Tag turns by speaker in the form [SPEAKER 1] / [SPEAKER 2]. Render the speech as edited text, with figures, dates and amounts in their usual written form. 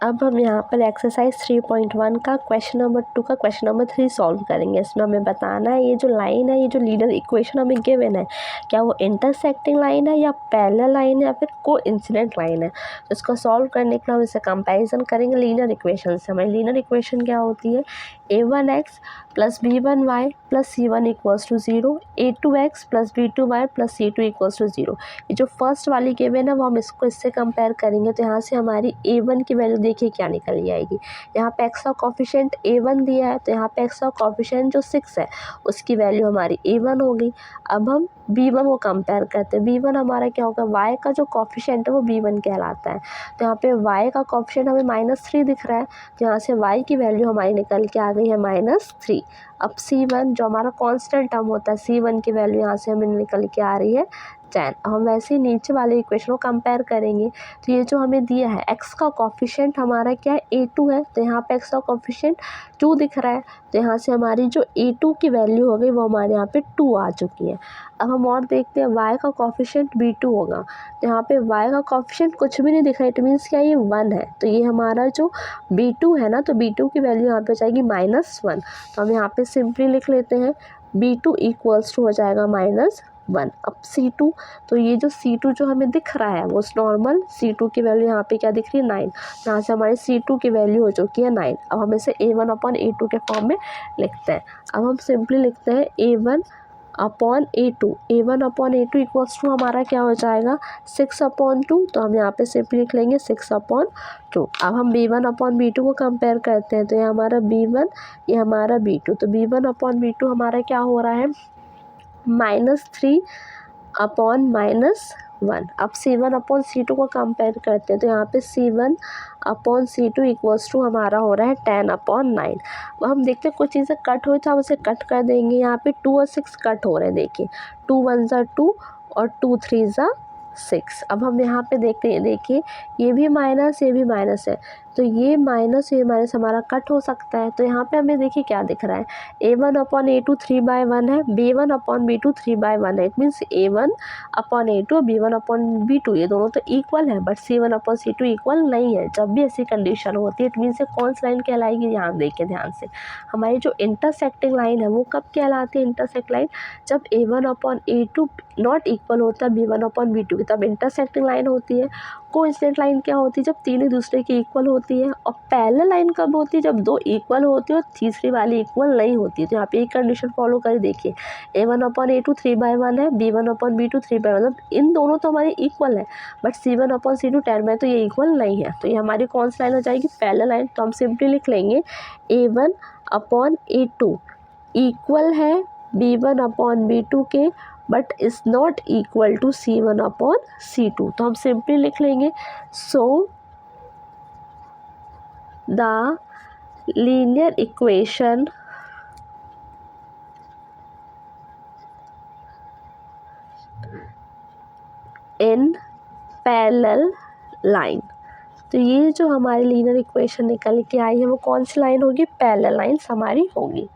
[SPEAKER 1] अब हम यहाँ पर एक्सरसाइज 3.1 का क्वेश्चन नंबर 2 का क्वेश्चन नंबर 3 सॉल्व करेंगे। इसमें हमें बताना है ये जो लाइन है, ये जो लीनियर इक्वेशन हमें गिवन है, क्या वो इंटरसेक्टिंग लाइन है या पैरेलल लाइन है या फिर कोइंसिडेंट लाइन है। तो इसको सॉल्व करने के लिए हम इसे कंपैरिजन करेंगे लीनियर इक्वेशन से। हमारी लीनियर इक्वेशन क्या होती है, a1x plus b1y plus c1 equals to 0, a2x plus b2y plus c2 equals to 0। ये जो फर्स्ट वाली गिवन है वो हम इसको इससे कंपेयर करेंगे। तो यहाँ से हमारी a1 की वैल्यू देखिए क्या निकल जाएगी। यहाँ पे x का कोफिशिएंट a1 दिया है, तो यहाँ पे x का कोफिशिएंट जो 6 है उसकी वैल्यू हमारी a1 हो गई। अब हम b1 को कंपेयर करते हैं। b1 हमारा क्या होगा, y का जो कोफिशिएंट है वो b1 कहलाता है। तो यहाँ पे y का कोफिशिएंट हमें -3 दिख रहा है, तो यहाँ से y की वैल्यू हमारी निकल के आ गई है -3। अब c1 जो हमारा कांस्टेंट टर्म होता है, c1 की वैल्यू यहाँ से हमें निकल के आ रही है 10। हम वैसे ही नीचे वाले इक्वेशन को कंपेयर करेंगे। तो ये जो हमें दिया है x का कोफिशिएंट हमारा क्या है, a2 है, तो यहाँ पे x का कोफिशिएंट 2 दिख रहा है। तो यहाँ से हमारी जो a2 की वैल्यू हो गई वो हमारे यहाँ पे 2 आ चुकी है। अब हम और देखते हैं y का कोफिशिएंट b2 होगा, तो यहाँ पे y का कोफिशिएंट कुछ भी नहीं दिख रहा है, इट मीन्स क्या ये 1 है। तो ये हमारा जो b2 है ना, तो b2 की वैल्यू यहाँ पे हो जाएगी -1। तो हम यहाँ पे सिंपली लिख लेते हैं b2 इक्वल्स टू हो जाएगा -1। अब c2, तो ये जो c2 जो हमें दिख रहा है वो नॉर्मल c2 की वैल्यू यहाँ पे क्या दिख रही है 9। यहाँ से हमारी c2 की वैल्यू हो चुकी है 9। अब हम इसे a1/a2 के फॉर्म में लिखते हैं। अब हम सिंपली लिखते हैं a1/a2। a1/a2 इक्वल्स टू हमारा क्या हो जाएगा 6/2। तो हम यहाँ पे सिंपली लिख लेंगे 6/2। अब हम b1/b2 को कंपेयर करते हैं। तो ये हमारा b1, ये हमारा b2। तो b1/b2 हमारा क्या हो रहा है -3/-1। अब c1/c2 को कंपेयर करते हैं। तो यहाँ पे c1/c2 इक्वल्स टू हमारा हो रहा है 10/9। अब हम देखते हैं कुछ चीज़ें कट हुई तो हम उसे कट कर देंगे। यहाँ पे 2 और 6 कट हो रहे हैं, देखिए 2 1 ज़ा 2 और 2 3 ज़ा 6। अब हम यहाँ पे देखते हैं, देखिए ये भी माइनस, ये भी माइनस है, तो ये माइनस हमारा कट हो सकता है। तो यहाँ पे हमें देखिए क्या दिख रहा है, a1/a2 3/1 है, b1/b2 3/1 है। इट मीन्स a1/a2 और b1/b2 ये दोनों तो इक्वल है, बट c1/c2 इक्वल नहीं है। जब भी ऐसी कंडीशन होती है इट मीन्स ये कौन सी लाइन कहलाएगी, यहाँ देखिए ध्यान से, हमारी जो इंटरसेक्टिंग लाइन है वो कब कहलाती है, इंटरसेक्ट लाइन जब a1/a2 नॉट इक्वल होता है b1/b2 की, तब इंटरसेक्टिंग लाइन होती है। कोइंसिडेंट लाइन क्या होती है, जब तीनों दूसरे की इक्वल होती है। और पैरेलल लाइन कब होती है, जब दो इक्वल होती है और तीसरी वाली इक्वल नहीं होती है। तो यहाँ पे एक कंडीशन फॉलो कर देखिए, a1/a2 3/1 है, b1/b2 3/1, मतलब इन दोनों तो हमारी इक्वल है, बट c1/c2 10 में तो ये इक्वल नहीं है। तो ये हमारी कौन सी लाइन हो जाएगी, पैरेलल लाइन। तो हम सिंपली लिख लेंगे a1/a2 इक्वल है b1/b2 के, but is not equal to c1/c2। तो हम सिंपली लिख लेंगे, so the linear equation in parallel line. तो ये जो हमारी लीनियर इक्वेशन निकल के आई है वो कौन सी लाइन होगी, पैरेलल लाइन्स हमारी होगी।